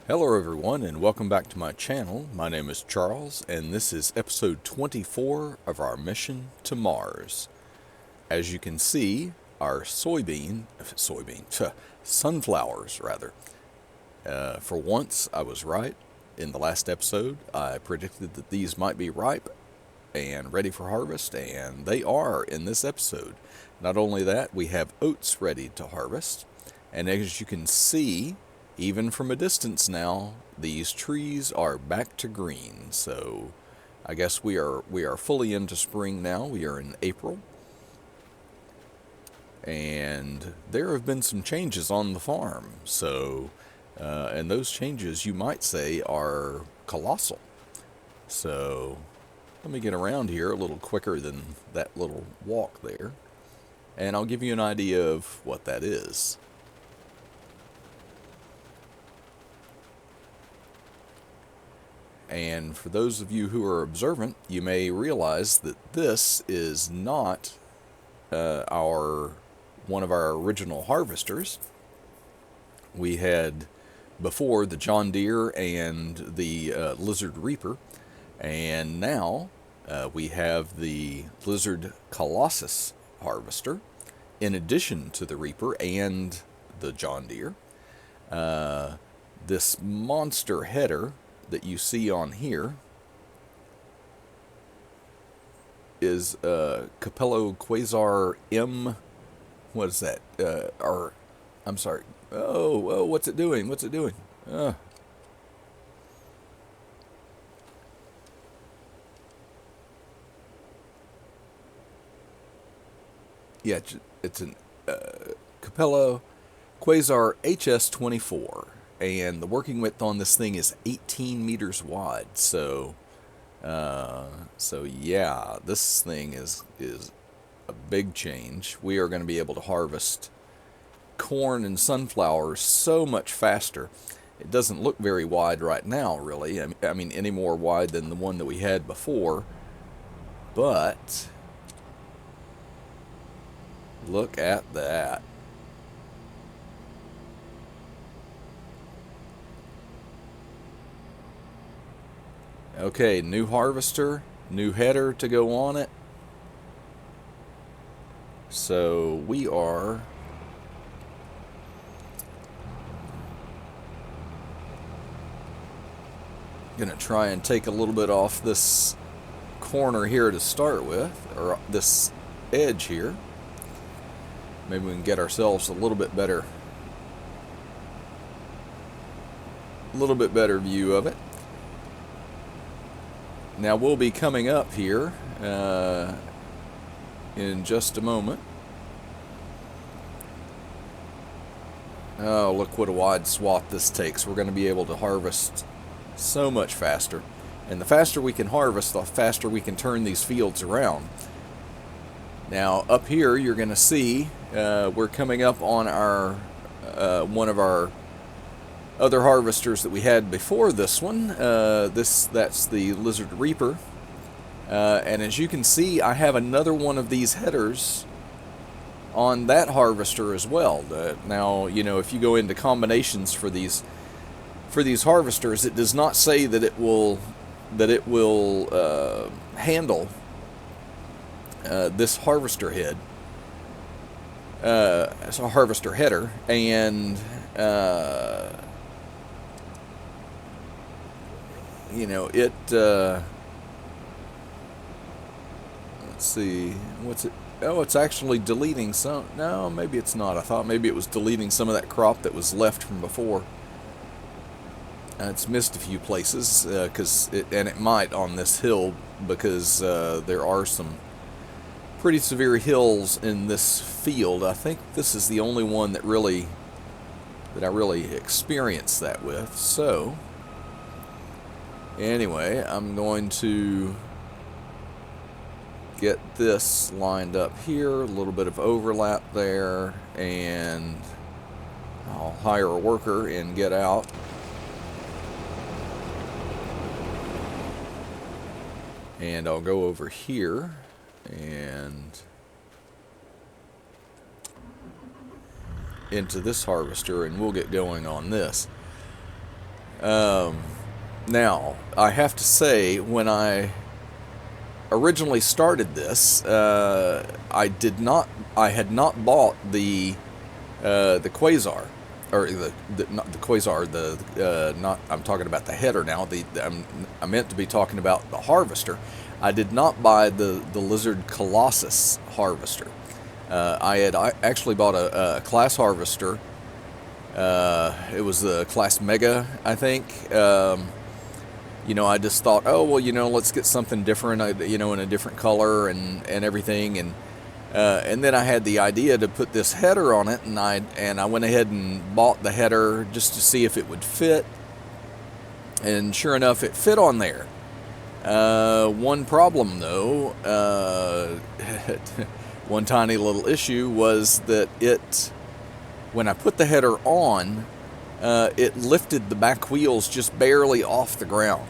Hello everyone and welcome back to my channel. My name is Charles and this is episode 24 of our mission to Mars. As you can see, our sunflowers rather. For once I was right. In the last episode I predicted that these might be ripe and ready for harvest, and they are in this episode. Not only that, we have oats ready to harvest, and as you can see, even from a distance now, these trees are back to green. So I guess we are fully into spring now. We are in April. And there have been some changes on the farm. So and those changes, you might say, are colossal. So let me get around here a little quicker than that little walk there, and I'll give you an idea of what that is. And for those of you who are observant, you may realize that this is not one of our original harvesters. We had before the John Deere and the Lizard Reaper, and now we have the Lizard Colossus harvester in addition to the Reaper and the John Deere. This monster header that you see on here is Capello Quasar M. What is that? I'm sorry. Oh, what's it doing? What's it doing? Yeah, it's an Capello Quasar HS24. And the working width on this thing is 18 meters wide. So yeah, this thing is a big change. We are going to be able to harvest corn and sunflowers so much faster. It doesn't look very wide right now, really. I mean, any more wide than the one that we had before. But look at that. Okay, new harvester, new header to go on it. So we are going to try and take a little bit off this corner here to start with, or this edge here. Maybe we can get ourselves a little bit better view of it. Now we'll be coming up here in just a moment. Oh, look what a wide swath this takes. We're going to be able to harvest so much faster. And the faster we can harvest, the faster we can turn these fields around. Now up here you're going to see we're coming up on our one of our other harvesters that we had before this one. That's the Lizard Reaper, and as you can see, I have another one of these headers on that harvester as well. Now, you know, if you go into combinations for these harvesters, it does not say that it will handle this harvester head. It's a harvester header, and you know, it, let's see, what's it, oh, it's actually deleting some, no, maybe it's not. I thought maybe it was deleting some of that crop that was left from before. It's missed a few places, and it might on this hill, because there are some pretty severe hills in this field. I think this is the only one that I really experienced that with, so anyway, I'm going to get this lined up here, a little bit of overlap there, and I'll hire a worker and get out. And I'll go over here and into this harvester, and we'll get going on this. Now, I have to say, when I originally started this, I had not bought the Quasar, or not the Quasar, not, I'm talking about the header now. I meant to be talking about the harvester. I did not buy the Lizard Colossus harvester. I actually bought a class harvester. It was the class Mega, I think. I just thought, oh, well, let's get something different, in a different color and everything. And then I had the idea to put this header on it, and I went ahead and bought the header just to see if it would fit. And sure enough, it fit on there. One problem, though, one tiny little issue was that when I put the header on, it lifted the back wheels just barely off the ground.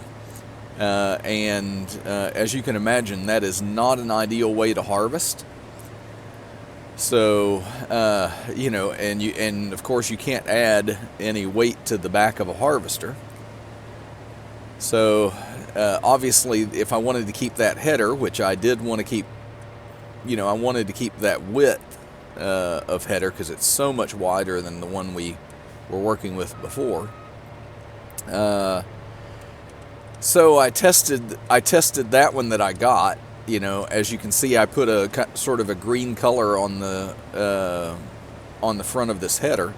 As you can imagine, that is not an ideal way to harvest. So, and of course you can't add any weight to the back of a harvester. So, obviously, if I wanted to keep that header, which I did want to keep, I wanted to keep that width of header because it's so much wider than the one we were working with before. So I tested that one that I got. As you can see, I put a sort of a green color on the front of this header,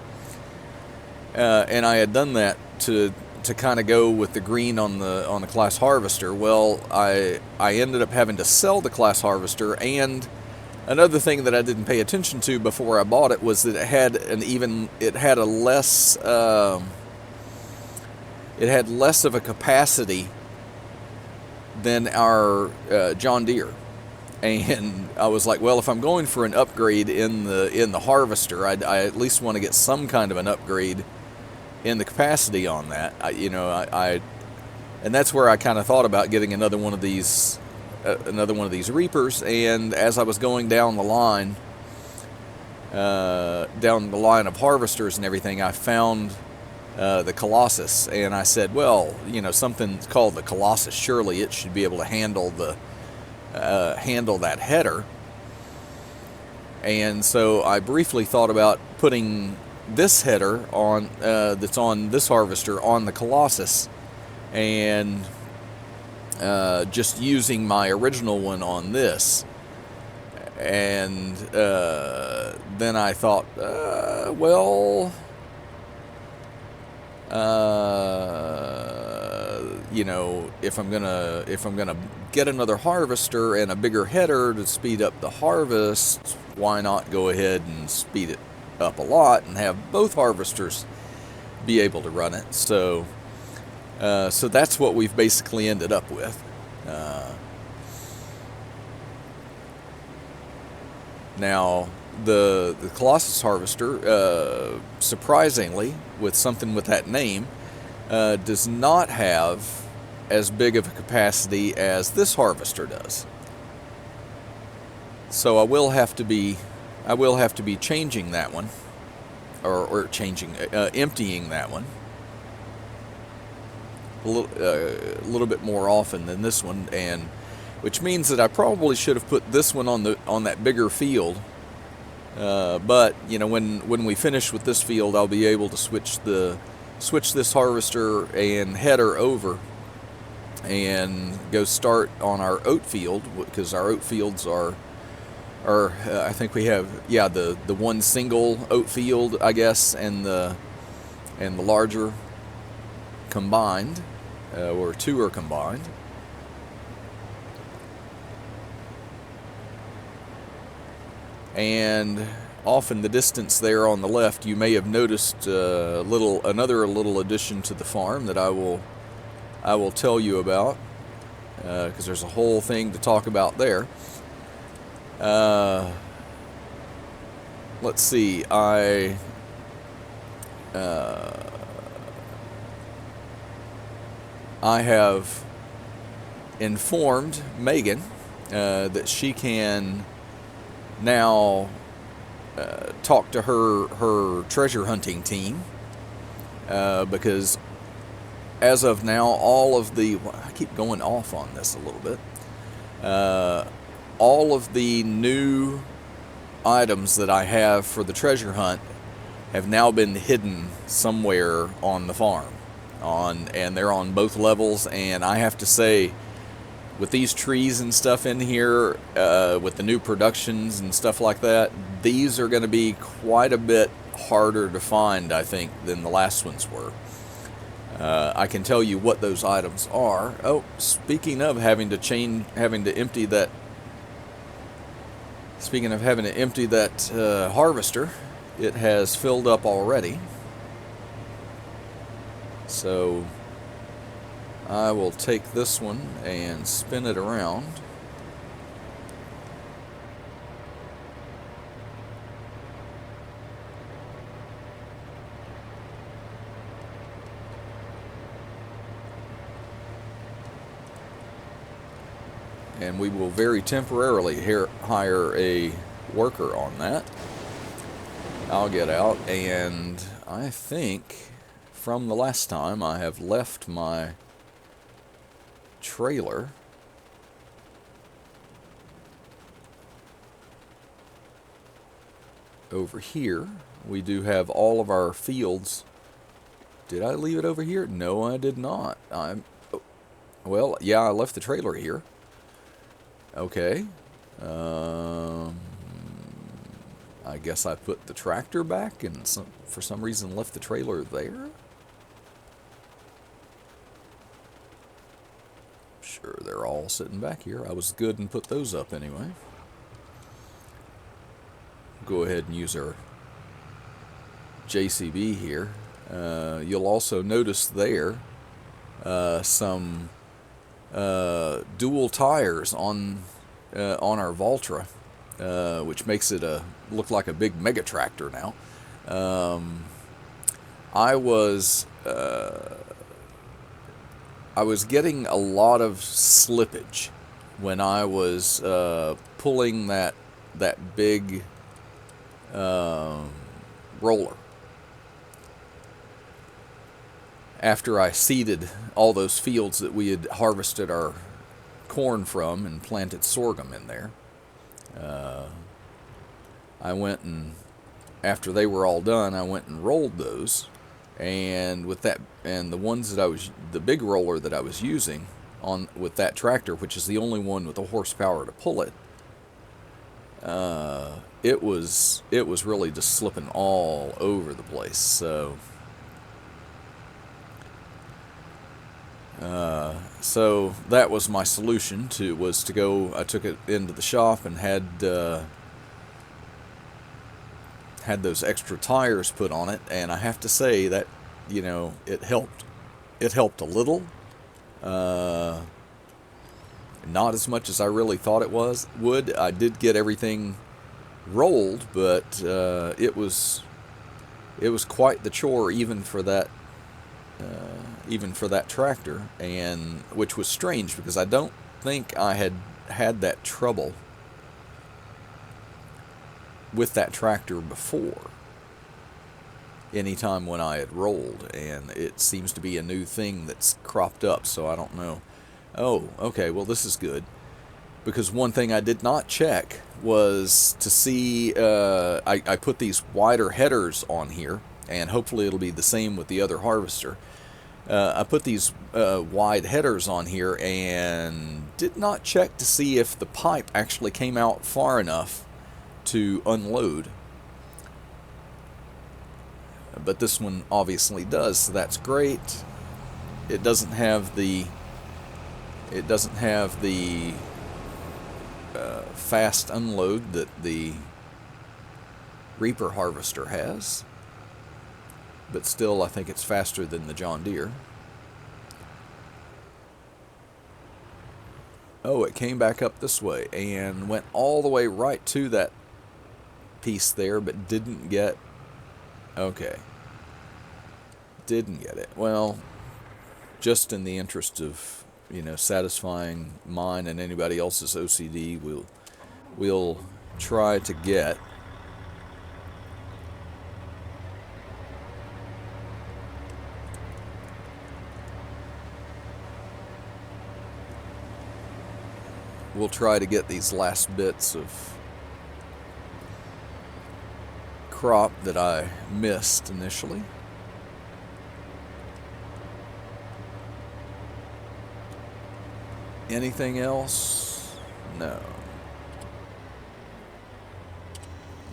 and I had done that to kind of go with the green on the class harvester. Well, I ended up having to sell the class harvester, and another thing that I didn't pay attention to before I bought it was that it had less of a capacity than our John Deere. And I was like, well, if I'm going for an upgrade in the harvester, I at least want to get some kind of an upgrade in the capacity on that. And that's where I kind of thought about getting another one of these reapers. And as I was going down the line of harvesters and everything, I found the Colossus, and I said, well, something called the Colossus, surely it should be able to handle that header. And so I briefly thought about putting this header on that's on this harvester on the Colossus, and just using my original one on this. And then I thought, if I'm gonna get another harvester and a bigger header to speed up the harvest, why not go ahead and speed it up a lot and have both harvesters be able to run it? So that's what we've basically ended up with. Now, the Colossus harvester, surprisingly, with something with that name, does not have as big of a capacity as this harvester does. So I will have to be changing that one, or emptying that one a little bit more often than this one, and which means that I probably should have put this one on that bigger field. But when we finish with this field, I'll be able to switch this harvester and header over and go start on our oat field, because our oat fields are I think we have the one single oat field, I guess, and the larger combined, or two are combined. And off in the distance there on the left, you may have noticed another little addition to the farm that I will tell you about, because there's a whole thing to talk about there. Let's see. I have informed Megan that she can now talk to her treasure hunting team, because as of now, all of the, I keep going off on this a little bit, all of the new items that I have for the treasure hunt have now been hidden somewhere on the farm, and they're on both levels. And I have to say, with these trees and stuff in here, with the new productions and stuff like that, these are going to be quite a bit harder to find, I think, than the last ones were. I can tell you what those items are. Oh, speaking of having to empty that harvester, it has filled up already. So I will take this one and spin it around. And we will very temporarily hire a worker on that. I'll get out, and I think from the last time I have left my trailer over here. We do have all of our fields. Did I leave it over here? No, I did not. Well, yeah, I left the trailer here. Okay. I guess I put the tractor back and for some reason left the trailer there. Sure, they're all sitting back here. I was good and put those up anyway. Go ahead and use our JCB here. You'll also notice there some dual tires on our Valtra, which makes it look like a big mega tractor now. I was getting a lot of slippage when I was pulling that big roller. After I seeded all those fields that we had harvested our corn from and planted sorghum in there, I went and, after they were all done, I went and rolled those, and with that, and the ones that the big roller that I was using with that tractor, which is the only one with the horsepower to pull it, it was really just slipping all over the place. So that was my solution was to go. I took it into the shop and had those extra tires put on it, and I have to say that, you know, it helped. It helped a little. Not as much as I really thought it would. I did get everything rolled, but it was quite the chore even for that tractor, and which was strange because I don't think I had that trouble with that tractor before, anytime when I had rolled, and it seems to be a new thing that's cropped up, so I don't know. Oh, okay, well, this is good, because one thing I did not check was to see, I put these wider headers on here, and hopefully it'll be the same with the other harvester. I put these wide headers on here and did not check to see if the pipe actually came out far enough to unload. But this one obviously does, so that's great. It doesn't have the fast unload that the Reaper harvester has, but still I think it's faster than the John Deere. Oh, it came back up this way and went all the way right to that piece there, but didn't get, okay, didn't get it. Well, just in the interest of, you know, satisfying mine and anybody else's OCD, we'll try to get we'll try to get these last bits of crop that I missed initially. Anything else? No.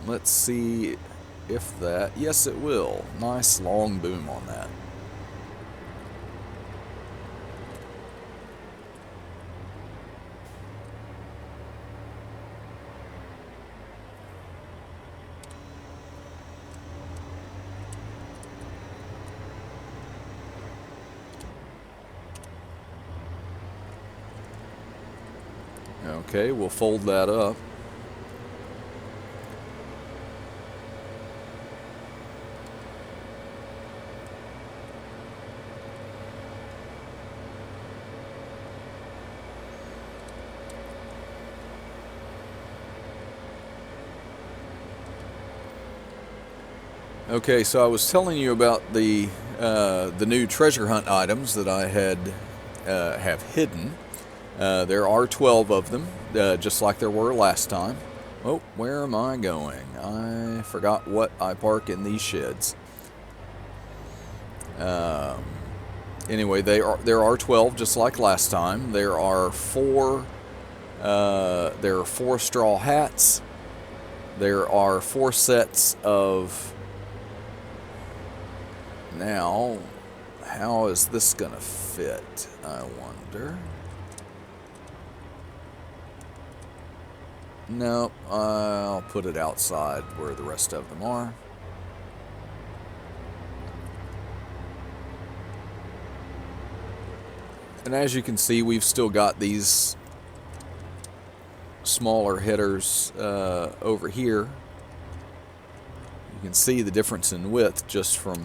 Let's see if that... Yes, it will. Nice long boom on that. Okay, we'll fold that up. Okay, so I was telling you about the new treasure hunt items that I have hidden. There are 12 of them, just like there were last time. Oh, where am I going? I forgot what I park in these sheds. Anyway, there are 12, just like last time. There are four straw hats. There are 4 sets of... Now, how is this gonna fit, I wonder? No, I'll put it outside where the rest of them are. And as you can see, we've still got these smaller headers over here. You can see the difference in width just from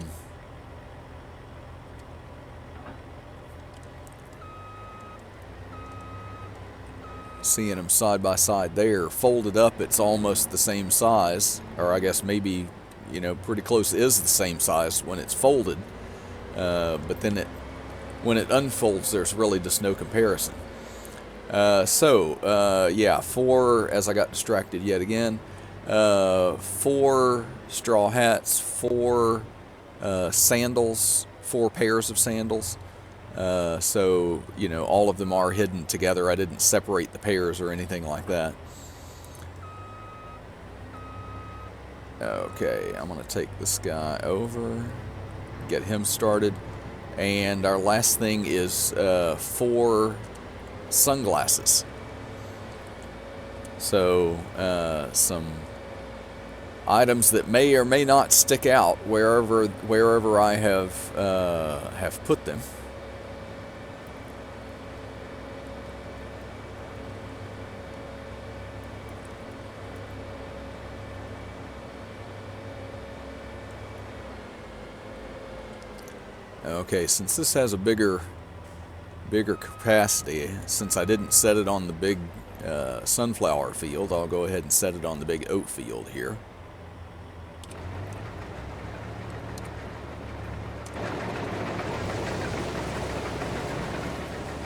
seeing them side by side there. Folded up, it's almost the same size, or I guess maybe, you know, pretty close is the same size when it's folded, but then when it unfolds, there's really just no comparison. Yeah, 4, as I got distracted yet again, 4 straw hats, 4 sandals, 4 pairs of sandals. So, you know, all of them are hidden together. I didn't separate the pairs or anything like that. Okay, I'm going to take this guy over, get him started. And our last thing is 4 sunglasses. So, some items that may or may not stick out wherever I have put them. Okay, since this has a bigger capacity, since I didn't set it on the big sunflower field, I'll go ahead and set it on the big oat field here.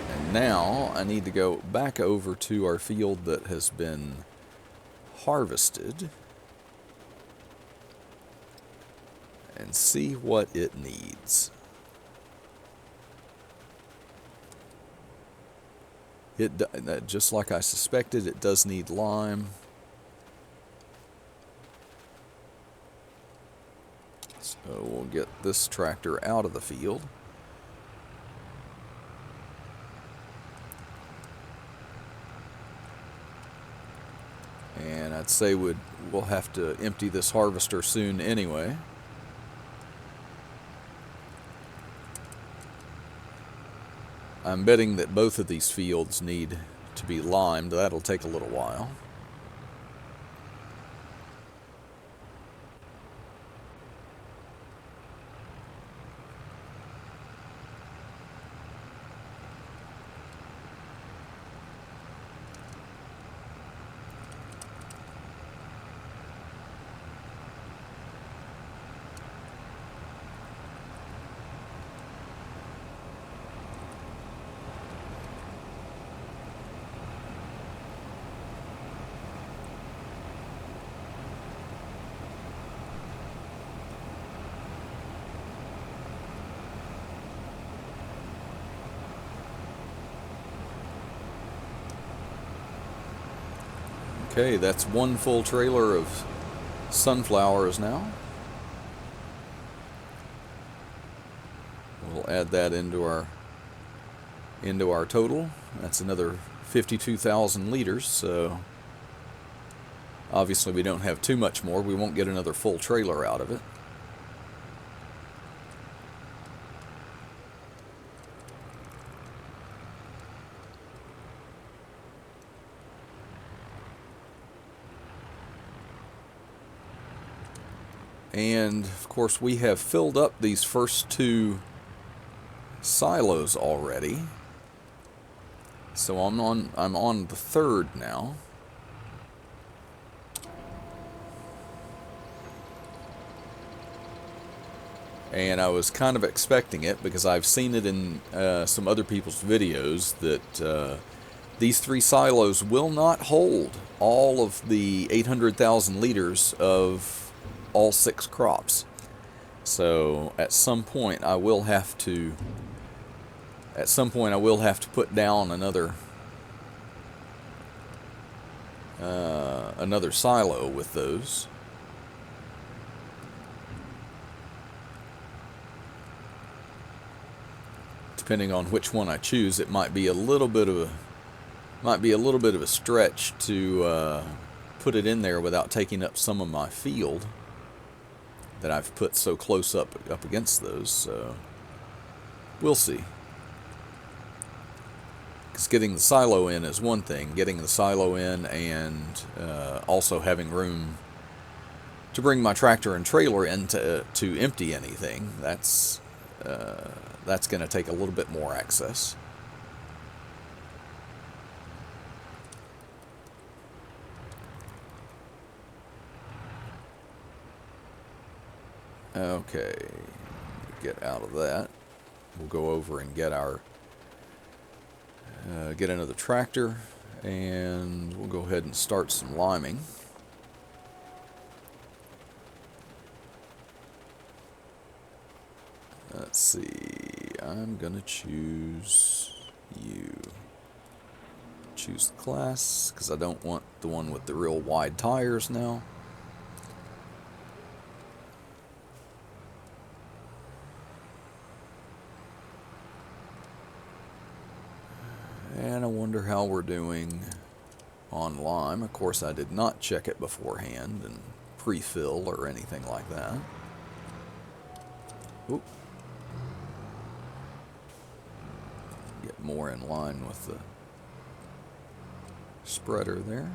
And now I need to go back over to our field that has been harvested and see what it needs. Just like I suspected, it does need lime. So we'll get this tractor out of the field. And I'd say we'll have to empty this harvester soon anyway. I'm betting that both of these fields need to be limed. That'll take a little while. Okay, that's one full trailer of sunflowers now. We'll add that into our total. That's another 52,000 liters, so obviously we don't have too much more. We won't get another full trailer out of it. And of course we have filled up these first two silos already. So I'm on the third now. And I was kind of expecting it because I've seen it in some other people's videos that these three silos will not hold all of the 800,000 liters of all 6 crops. So at some point I will have to put down another silo with those. Depending on which one I choose, it might be a little bit of a stretch to put it in there without taking up some of my field that I've put so close up against those. So we'll see. Because getting the silo in is one thing. Getting the silo in and also having room to bring my tractor and trailer in to empty anything, that's going to take a little bit more access. Okay, get out of that. We'll go over and get our get another tractor, and we'll go ahead and start some liming. Let's see, I'm gonna choose you. Choose the class, because I don't want the one with the real wide tires now. And I wonder how we're doing on lime. Of course, I did not check it beforehand and pre-fill or anything like that. Oop. Get more in line with the spreader there.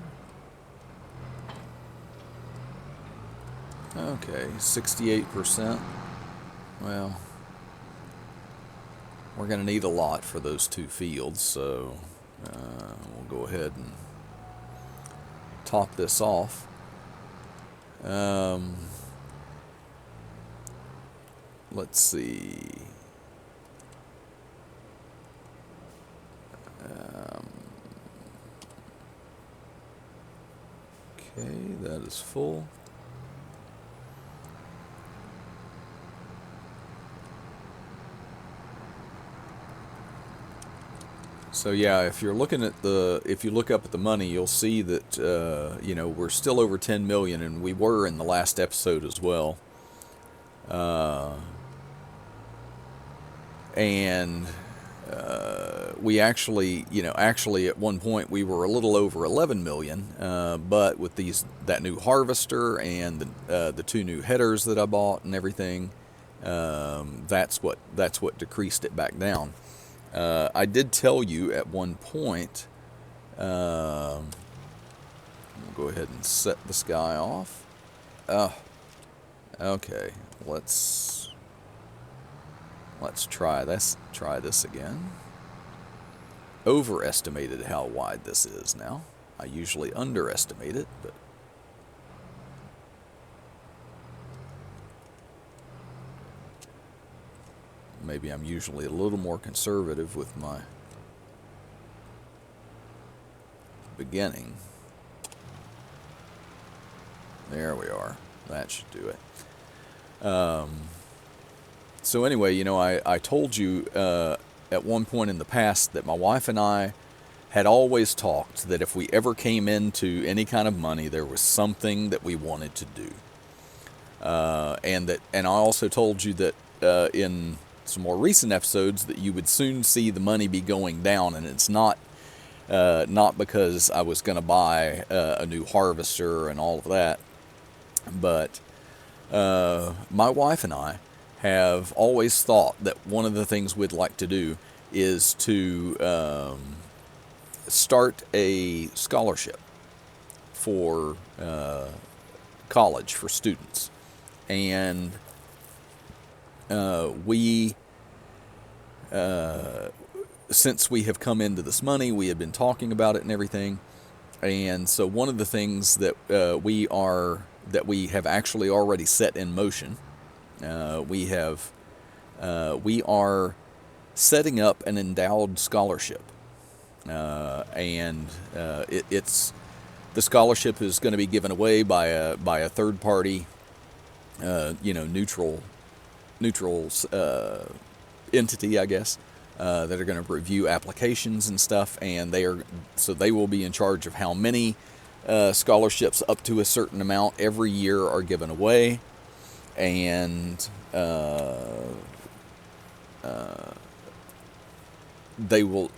Okay, 68%. Well, we're going to need a lot for those 2 fields, so we'll go ahead and top this off. Let's see. Okay, that is full. So yeah, if you're looking at if you look up at the money, you'll see that you know, we're still over 10 million, and we were in the last episode as well. We actually, you know, at one point we were a little over 11 million, but with that new harvester and the 2 new headers that I bought and everything, that's what decreased it back down. I did tell you at one point, we'll go ahead and set this guy off. Okay, let's try this again. Overestimated how wide this is now. I usually underestimate it, but maybe I'm usually a little more conservative with my beginning. There we are. That should do it. So anyway, you know, I told you at one point in the past that my wife and I had always talked that if we ever came into any kind of money, there was something that we wanted to do. And I also told you that in some more recent episodes that you would soon see the money be going down, and it's not because I was going to buy a new harvester and all of that, but my wife and I have always thought that one of the things we'd like to do is to start a scholarship for college for students. And since we have come into this money, we have been talking about it and everything. And so one of the things that we have actually already set in motion, we are setting up an endowed scholarship. It's the scholarship is going to be given away by a third party, neutral entity, I guess, that are going to review applications and stuff, and they will be in charge of how many scholarships up to a certain amount every year are given away, and they will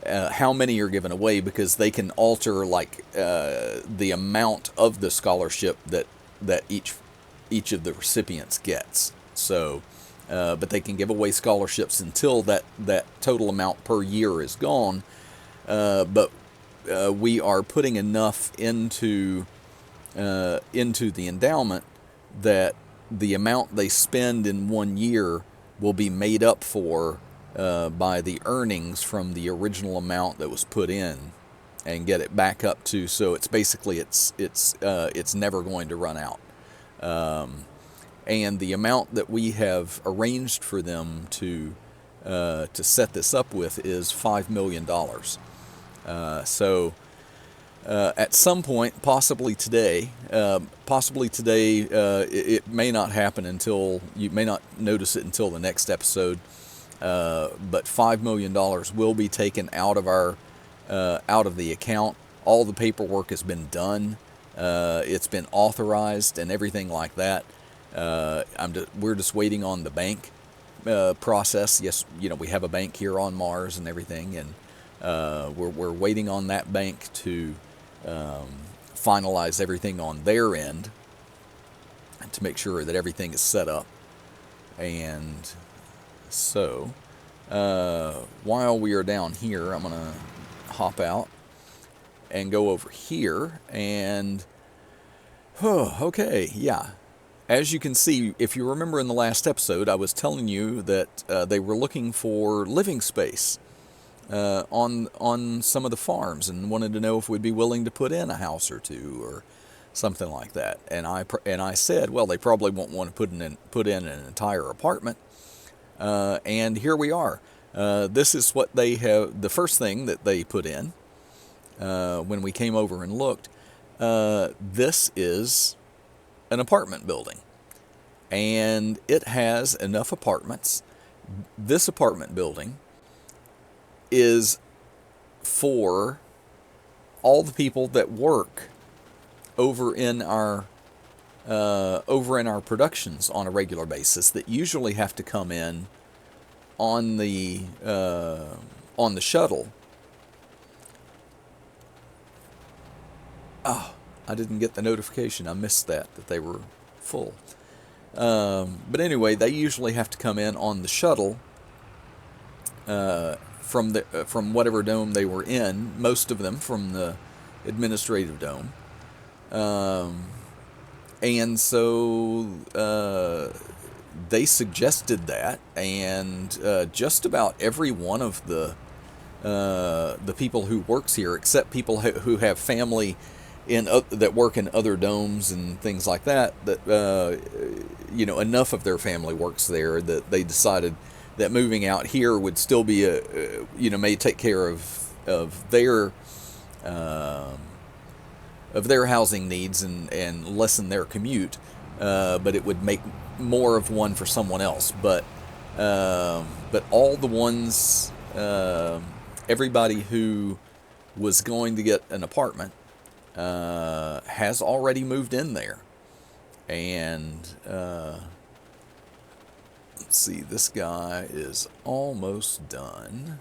how many are given away, because they can alter the amount of the scholarship that each of the recipients gets. So, but they can give away scholarships until that total amount per year is gone. But we are putting enough into the endowment that the amount they spend in 1 year will be made up for by the earnings from the original amount that was put in, and get it back up to, so it's basically it's never going to run out. And the amount that we have arranged for them to set this up with is $5 million. So at some point, possibly today, it may not happen until, you may not notice it until the next episode, but $5 million will be taken out of the account. All the paperwork has been done. It's been authorized and everything like that. We're just waiting on the bank process. Yes, we have a bank here on Mars and everything, and we're waiting on that bank to finalize everything on their end to make sure that everything is set up. And so while we are down here, I'm gonna hop out and go over here, and okay, yeah. As you can see, if you remember in the last episode, I was telling you that they were looking for living space on some of the farms, and wanted to know if we'd be willing to put in a house or two or something like that. And I said, well, they probably won't want to put in an entire apartment. And here we are. This is what they have. The first thing that they put in when we came over and looked. This is an apartment building, and it has enough apartments. This apartment building is for all the people that work over in our productions on a regular basis, that usually have to come in on the shuttle. Oh, I didn't get the notification. I missed that they were full. But anyway, they usually have to come in on the shuttle from whatever dome they were in. Most of them from the administrative dome. And so they suggested that, and just about every one of the people who works here, except people who have family that work in other domes and things like that, enough of their family works there that they decided that moving out here would still be may take care of their housing needs and lessen their commute, but it would make more of one for someone else. But all the ones, everybody who was going to get an apartment has already moved in there. And let's see, this guy is almost done.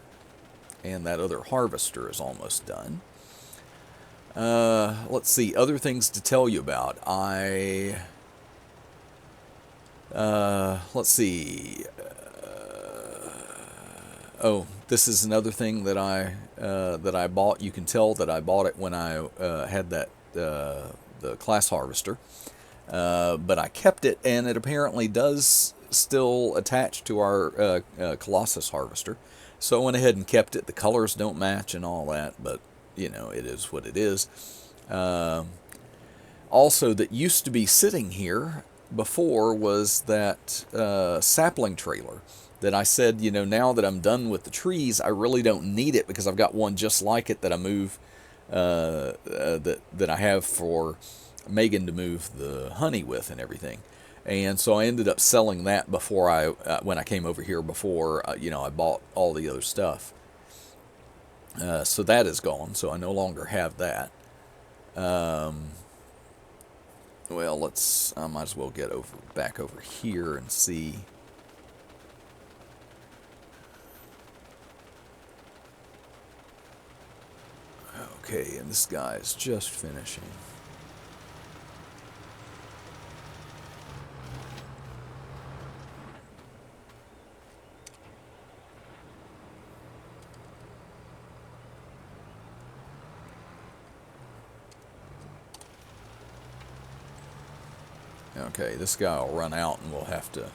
And that other harvester is almost done. Let's see, other things to tell you about. Let's see. Oh, this is another thing that I bought. You can tell that I bought it when I had that the class harvester, but I kept it, and it apparently does still attach to our Colossus harvester. So I went ahead and kept it. The colors don't match and all that, but you know, it is what it is. Also, that used to be sitting here before was that sapling trailer that I said, you know, now that I'm done with the trees, I really don't need it because I've got one just like it that I move, that I have for Megan to move the honey with and everything. And so I ended up selling that before when I came over here before, you know, I bought all the other stuff. So that is gone, so I no longer have that. Well, I might as well get back over here and see. Okay, and this guy is just finishing. Okay, this guy will run out and we'll have to... I'm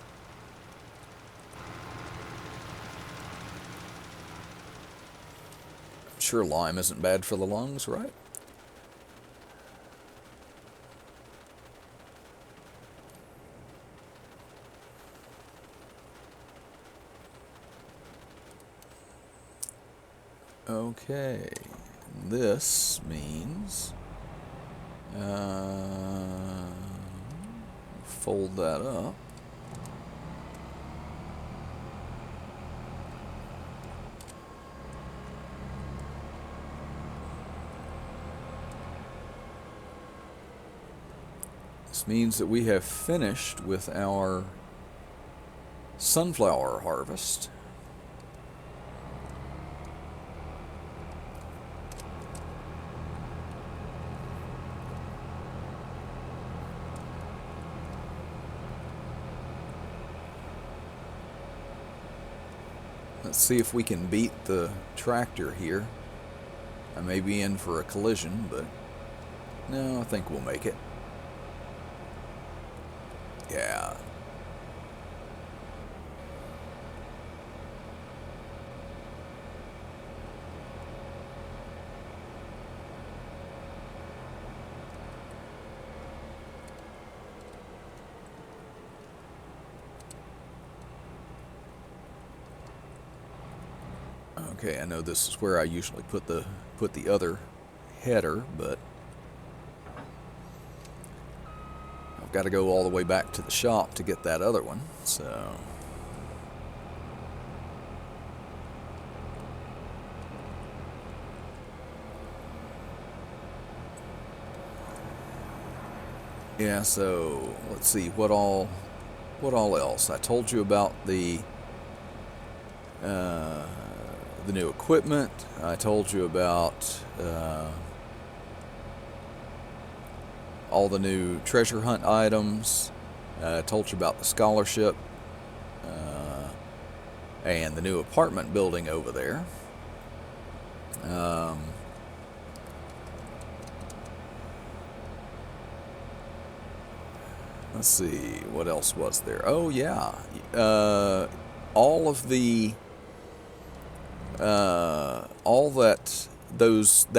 sure lime isn't bad for the lungs, right? Okay, this means... fold that up. This means that we have finished with our sunflower harvest. Let's see if we can beat the tractor here. I may be in for a collision, but no, I think we'll make it. Yeah. Okay, I know this is where I usually put the other header, but I've got to go all the way back to the shop to get that other one, so... Yeah, so let's see, what all else? I told you about the new equipment. I told you about all the new treasure hunt items. I told you about the scholarship and the new apartment building over there. Let's see, what else was there? Oh yeah, all of the all that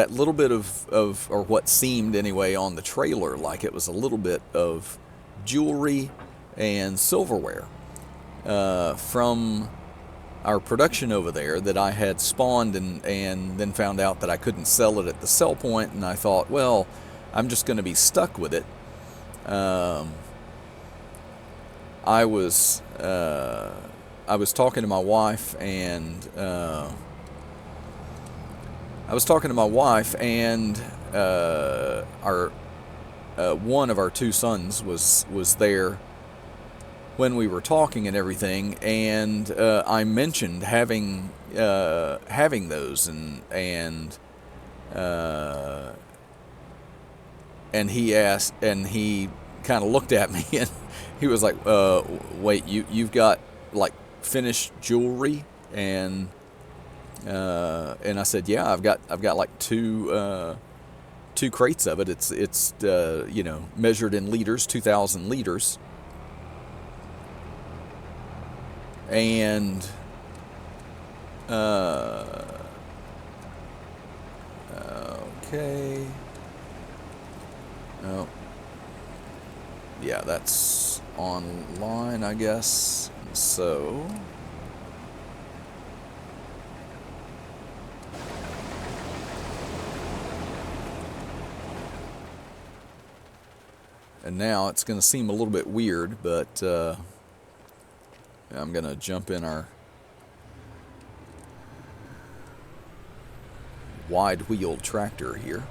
little bit of or what seemed anyway on the trailer like it was a little bit of jewelry and silverware from our production over there that I had spawned and then found out that I couldn't sell it at the sell point, and I thought, well, I'm just going to be stuck with it. I was talking to my wife, and I was talking to my wife, and our one of our two sons was there when we were talking and everything, and I mentioned having those, and he asked, and he kind of looked at me, and he was like, "Wait, you've got like finished jewelry?" And I said, "Yeah, I've got like two crates of it. It's you know, measured in liters, 2,000 liters." And okay. Oh, yeah, that's online, I guess. So and now it's going to seem a little bit weird, but I'm going to jump in our wide-wheeled tractor here,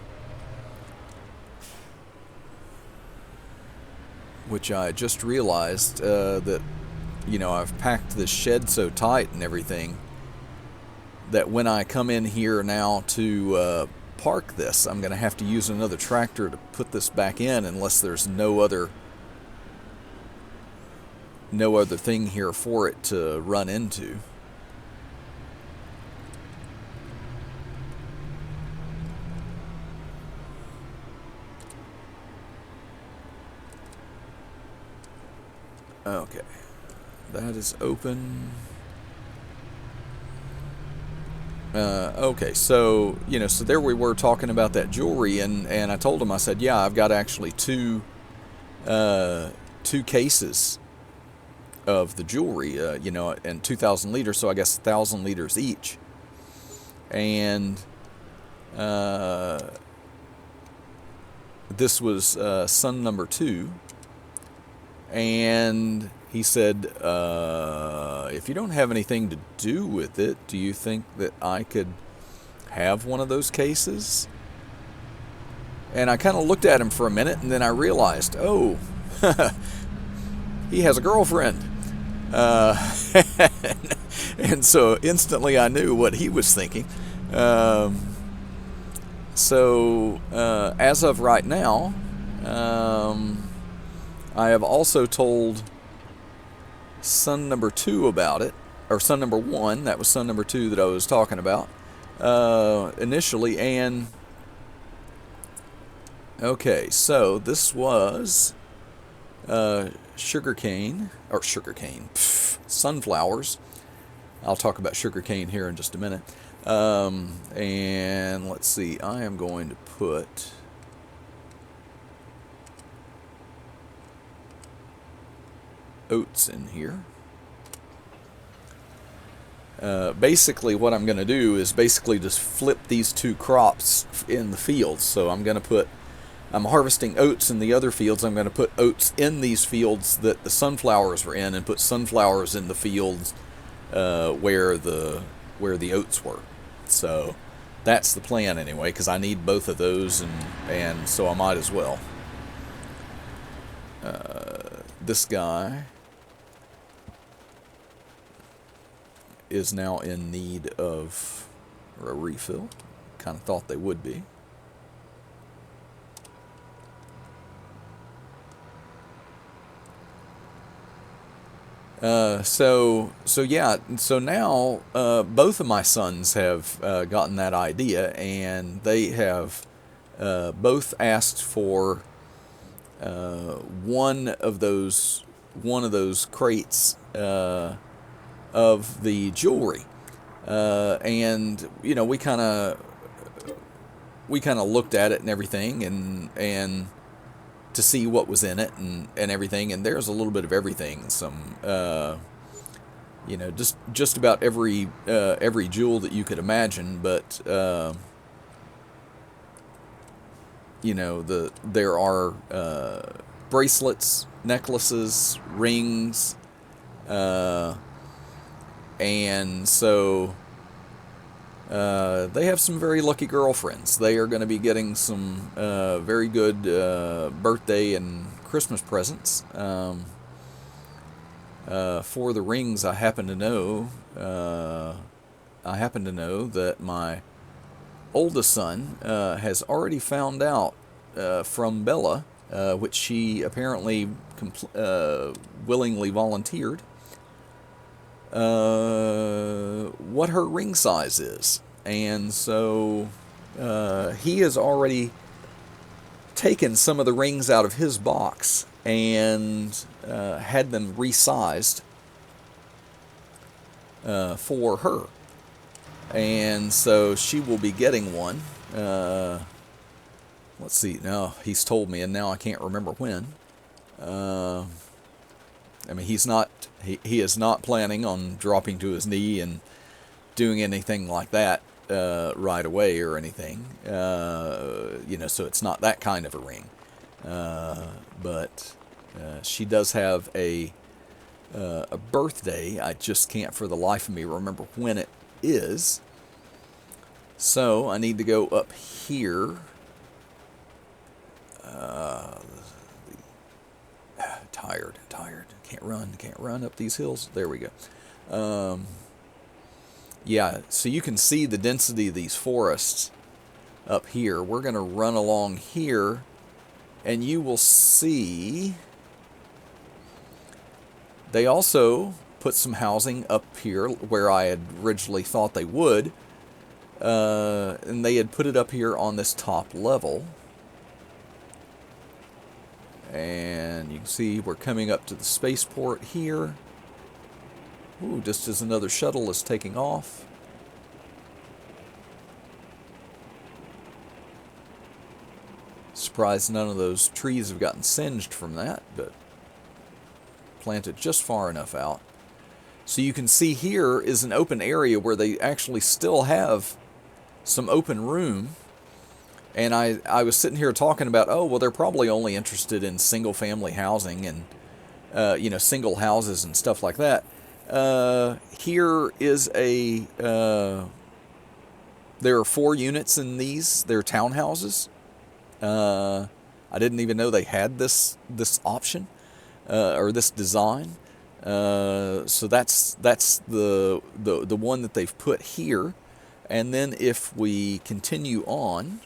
which I just realized that, you know, I've packed this shed so tight and everything that when I come in here now to park this, I'm going to have to use another tractor to put this back in, unless there's no other thing here for it to run into. Okay, that is open. Okay, so, you know, so there we were talking about that jewelry, and I told him, I said, yeah, I've got actually two cases of the jewelry, you know, and 2,000 liters, so I guess 1,000 liters each. And this was son number 2. And he said, if you don't have anything to do with it, do you think that I could have one of those cases? And I kind of looked at him for a minute, and then I realized, oh, he has a girlfriend. And so instantly I knew what he was thinking. So as of right now, I have also told son number 2 about it, or son number 1. That was son number 2 that I was talking about initially. And okay, so this was sunflowers. I'll talk about sugarcane here in just a minute. And let's see, I am going to put oats in here. Basically what I'm going to do is basically just flip these two crops in the fields. So I'm harvesting oats in the other fields. I'm going to put oats in these fields that the sunflowers were in, and put sunflowers in the fields where the oats were. So that's the plan anyway, because I need both of those, and so I might as well. This guy is now in need of a refill. Kind of thought they would be. So now both of my sons have gotten that idea, and they have both asked for one of those crates of the jewelry, and you know, we kind of looked at it and everything, and to see what was in it and everything, and there's a little bit of everything. Some you know, just about every jewel that you could imagine, but you know, there are bracelets, necklaces, rings, and so they have some very lucky girlfriends. They are going to be getting some very good birthday and Christmas presents. For the rings, I happen to know. That my oldest son has already found out from Bella, which she apparently willingly volunteered, what her ring size is. And so he has already taken some of the rings out of his box and had them resized for her. And so she will be getting one. Let's see. Now, he's told me, and now I can't remember when. I mean, he is not planning on dropping to his knee and doing anything like that right away or anything. So it's not that kind of a ring. But she does have a birthday. I just can't for the life of me remember when it is. So I need to go up here. Tired. Can't run up these hills. There we go. Yeah, so you can see the density of these forests up here. We're going to run along here, and you will see they also put some housing up here where I had originally thought they would, and they had put it up here on this top level. And you can see we're coming up to the spaceport here. Ooh, just as another shuttle is taking off. Surprised none of those trees have gotten singed from that, but planted just far enough out. So you can see here is an open area where they actually still have some open room. And I was sitting here talking about, oh, well, they're probably only interested in single-family housing and, single houses and stuff like that. Here is there are 4 units in these. They're townhouses. I didn't even know they had this option or this design. So that's the one that they've put here. And then if we continue on,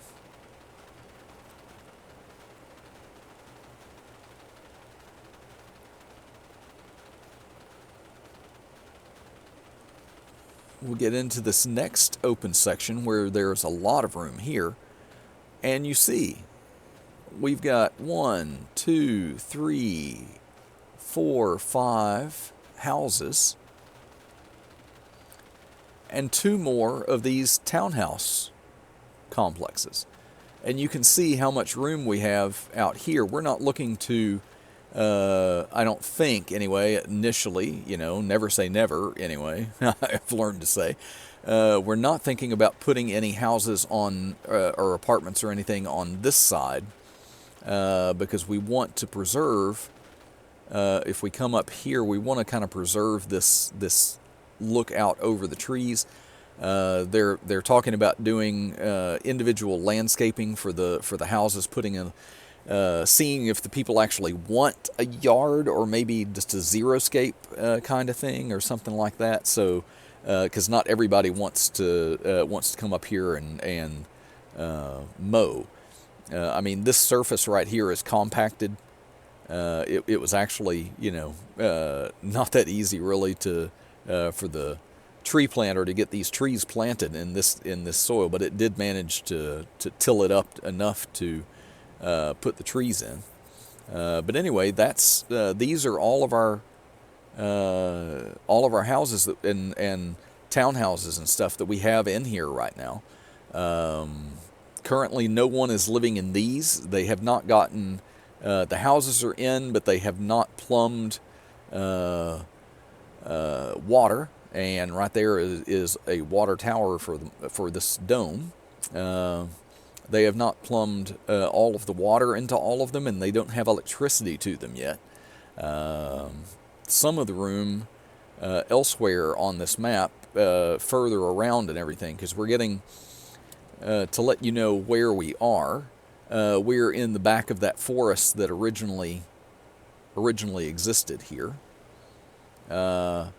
we'll get into this next open section where there's a lot of room here. And you see, we've got 1, 2, 3, 4, 5 houses. And 2 more of these townhouse complexes. And you can see how much room we have out here. We're not looking to, I don't think anyway, initially, never say never anyway, I've learned to say. We're not thinking about putting any houses on, or apartments or anything on this side, because we want to preserve, if we come up here, we want to kind of preserve this look out over the trees. They're talking about doing individual landscaping for the houses, putting seeing if the people actually want a yard or maybe just a xeriscape kind of thing or something like that. So, because not everybody wants to come up here and mow. I mean, this surface right here is compacted. It was actually not that easy really to for the tree planter to get these trees planted in this soil, but it did manage to till it up enough to put the trees in. But anyway, that's these are all of our houses and townhouses and stuff that we have in here right now. Currently, no one is living in these. They have not gotten the houses are in, but they have not plumbed water. And right there is a water tower for this dome. They have not plumbed all of the water into all of them, and they don't have electricity to them yet. Some of the room elsewhere on this map, further around and everything, because we're getting to let you know where we are. We're in the back of that forest that originally existed here. So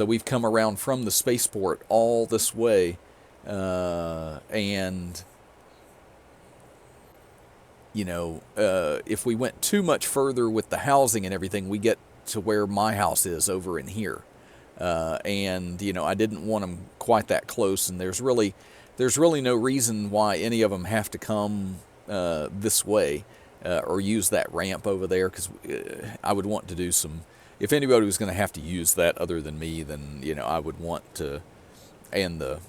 we've come around from the spaceport all this way, and you know, if we went too much further with the housing and everything, we get to where my house is over in here. And you know, I didn't want them quite that close, and there's really no reason why any of them have to come this way or use that ramp over there, because I would want to do some. If anybody was going to have to use that other than me, then you know I would want to, and the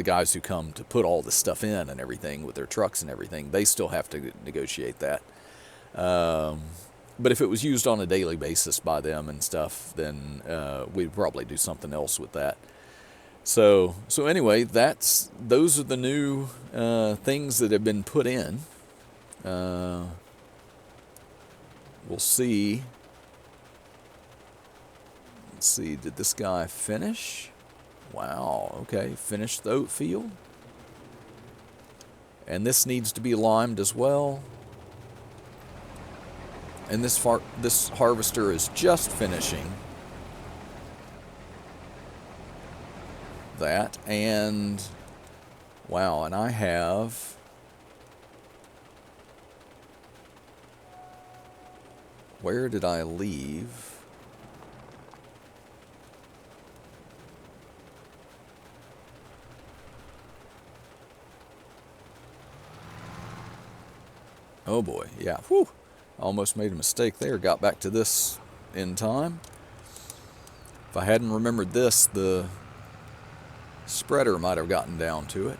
guys who come to put all this stuff in and everything with their trucks and everything, they still have to negotiate that. But if it was used on a daily basis by them and stuff, then we'd probably do something else with that. So anyway, those are the new things that have been put in. We'll see. Let's see, did this guy finish? Wow, okay, finished the oat field. And this needs to be limed as well. And this harvester is just finishing that. And wow, and I have where did I leave? Oh boy, yeah, whew. Almost made a mistake there. Got back to this in time. If I hadn't remembered this, the spreader might have gotten down to it.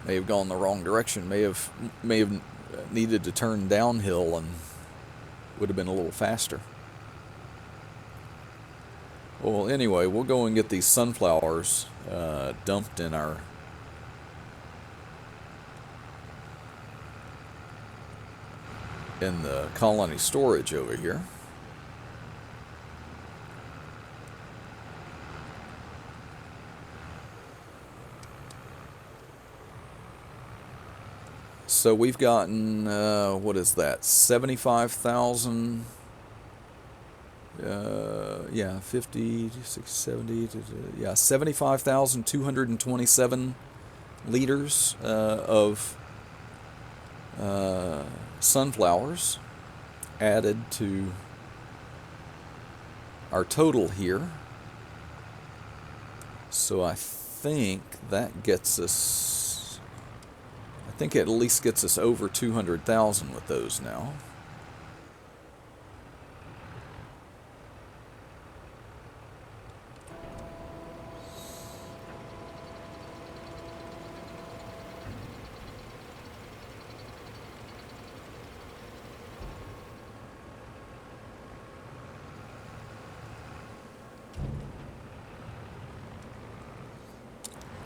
May have gone the wrong direction. May have needed to turn downhill and would have been a little faster. Well, anyway, we'll go and get these sunflowers dumped in the colony storage over here. So we've gotten, what is that, 75,000... yeah, 50, 60, 70, yeah, 75,227 liters of sunflowers added to our total here. So I think that gets us, I think it at least gets us over 200,000 with those now.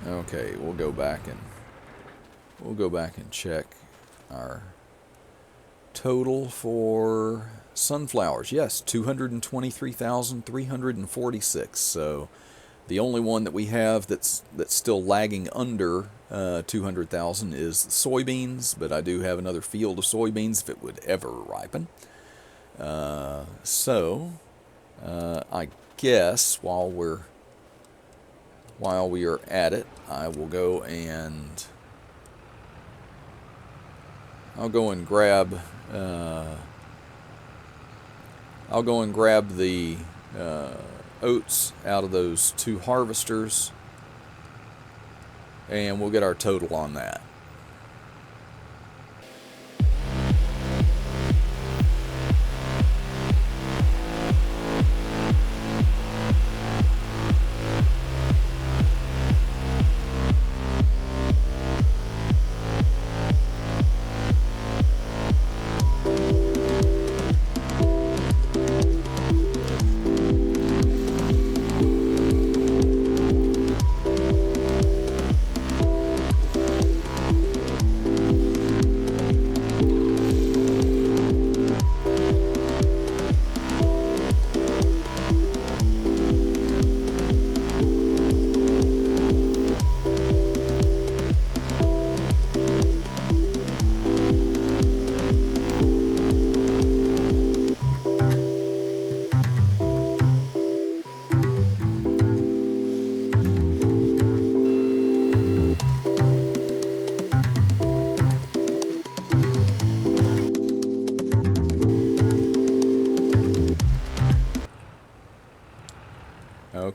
Okay, we'll go back and check our total for sunflowers. Yes, 223,346. So the only one that we have that's still lagging under 200,000 is soybeans, but I do have another field of soybeans if it would ever ripen. So I guess while we are at it, I will go and grab the oats out of those two harvesters, and we'll get our total on that.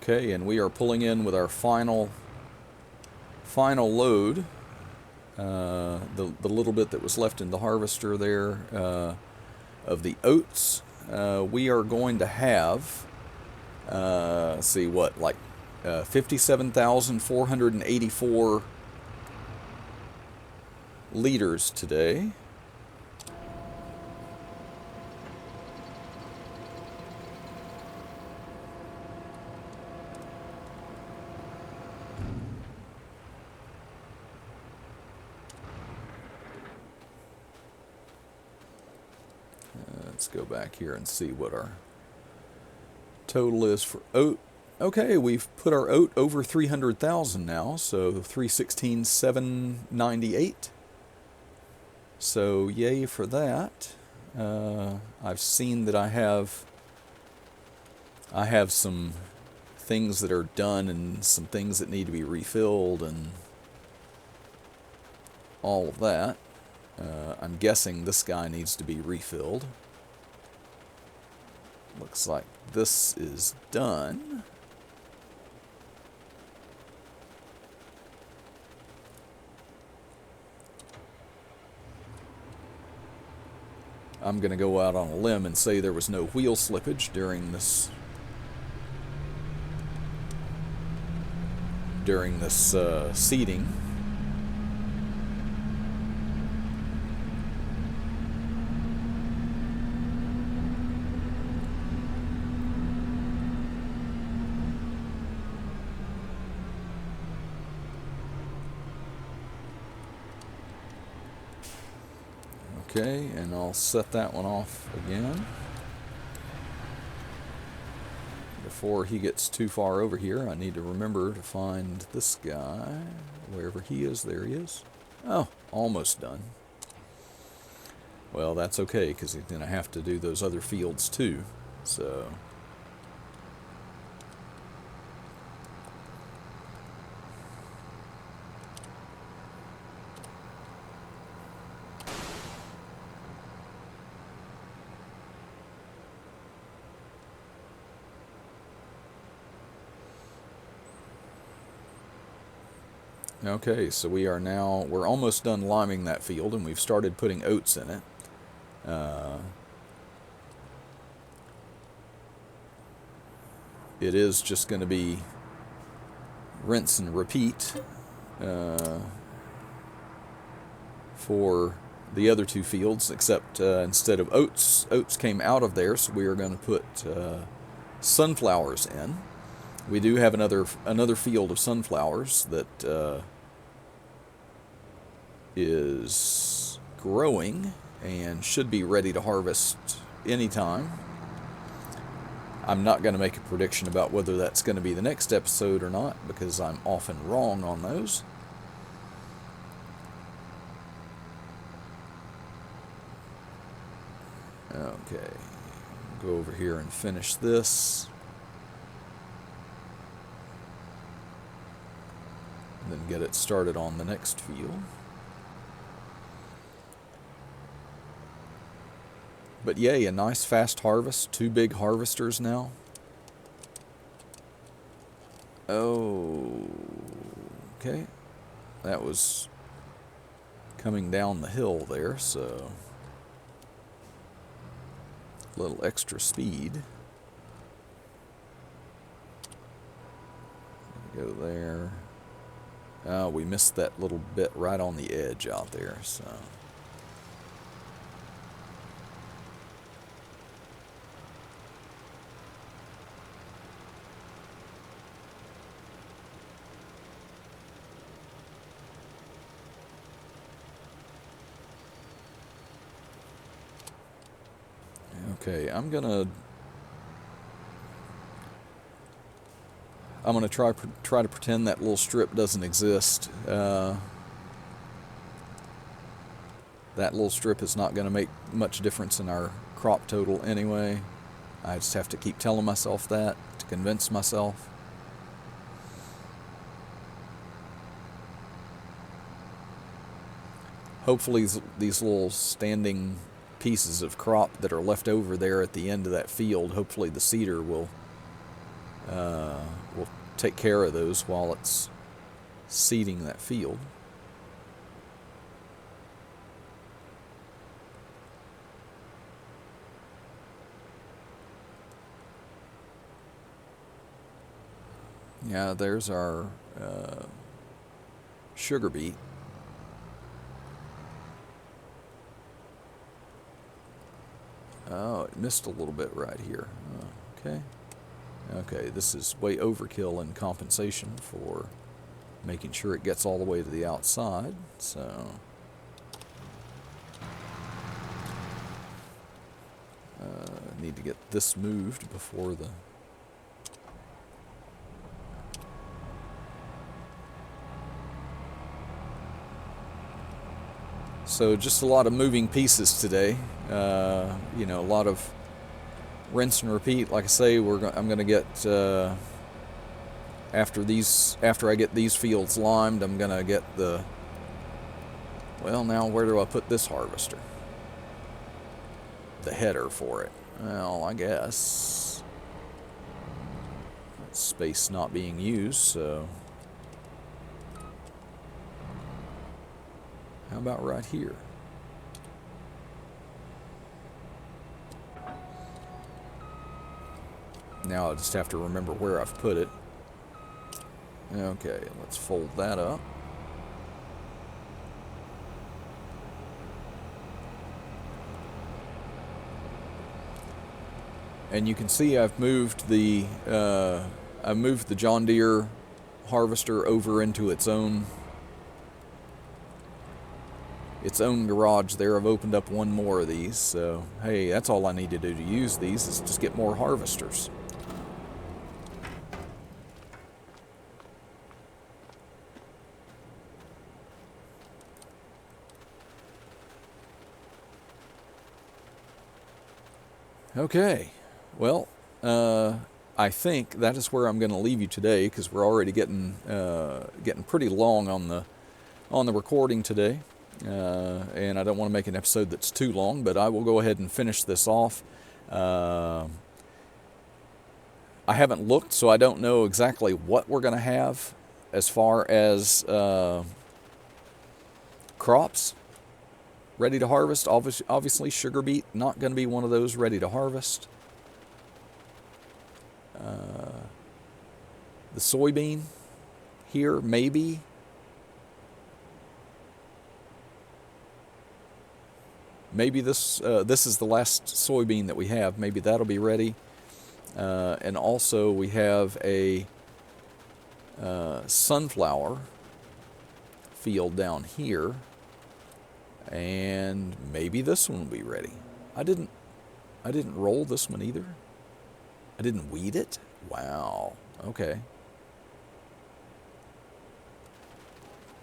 Okay, and we are pulling in with our final load. The little bit that was left in the harvester there of the oats. We are going to have, let's see, what, like 57,484 liters today. Let's go back here and see what our total is for oat. Okay, we've put our oat over 300,000 now, so 316,798. So yay for that. I've seen that I have some things that are done and some things that need to be refilled and all of that. I'm guessing this guy needs to be refilled. Looks like this is done. I'm going to go out on a limb and say there was no wheel slippage during this seeding. Okay, and I'll set that one off again. Before he gets too far over here, I need to remember to find this guy. Wherever he is, there he is. Oh, almost done. Well, that's okay, because he's going to have to do those other fields too. So... Okay, so we're almost done liming that field, and we've started putting oats in it. It is just going to be rinse and repeat for the other two fields, except instead of oats came out of there, so we are going to put sunflowers in. We do have another field of sunflowers that is growing and should be ready to harvest anytime. I'm not going to make a prediction about whether that's going to be the next episode or not, because I'm often wrong on those. Okay, go over here and finish this. Then get it started on the next field. But yay, a nice fast harvest. 2 big harvesters now. Oh, okay. That was coming down the hill there, so a little extra speed. Go there. Oh, we missed that little bit right on the edge out there, so... Okay, I'm gonna try to pretend that little strip doesn't exist. That little strip is not going to make much difference in our crop total anyway. I just have to keep telling myself that to convince myself. Hopefully these little standing pieces of crop that are left over there at the end of that field, hopefully the seeder will We'll take care of those while it's seeding that field. Yeah, there's our sugar beet. Oh, it missed a little bit right here. Okay. Okay, this is way overkill in compensation for making sure it gets all the way to the outside. So need to get this moved before the So just a lot of moving pieces today. You know, a lot of rinse and repeat. Like I say, I'm going to get after I get these fields limed, I'm going to get the. Well, now where do I put this harvester? The header for it. Well, I guess space not being used. So how about right here? Now I just have to remember where I've put it. Okay, let's fold that up. And you can see I've moved the John Deere harvester over into its own garage there. I've opened up one more of these, so hey, that's all I need to do to use these is just get more harvesters. Okay, well, I think that is where I'm going to leave you today because we're already getting pretty long on the recording today. And I don't want to make an episode that's too long, but I will go ahead and finish this off. I haven't looked, so I don't know exactly what we're going to have as far as crops ready to harvest. Obviously, sugar beet, not going to be one of those ready to harvest. The soybean here, maybe. Maybe this is the last soybean that we have. Maybe that'll be ready. And also we have a sunflower field down here. And maybe this one will be ready. I didn't roll this one either. I didn't weed it. Wow. Okay.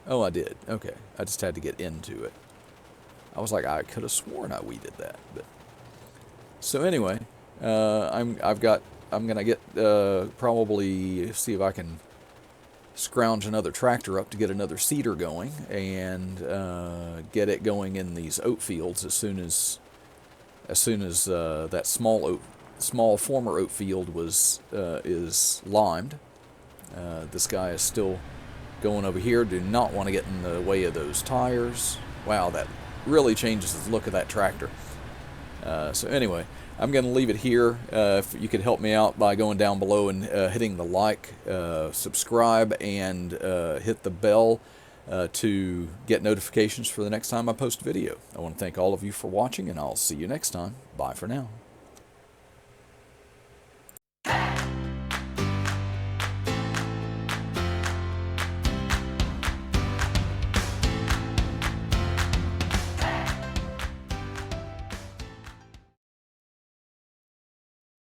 Oh, I did. Okay. I just had to get into it. I was like, I could have sworn I weeded that. But so anyway, I'm gonna get probably see if I can scrounge another tractor up to get another seeder going and get it going in these oat fields as soon as that small former oat field is limed. This guy is still going over here. Do not want to get in the way of those tires. Wow, that really changes the look of that tractor. So anyway, I'm going to leave it here. If you could help me out by going down below and hitting the like, subscribe, and hit the bell to get notifications for the next time I post a video. I want to thank all of you for watching, and I'll see you next time. Bye for now.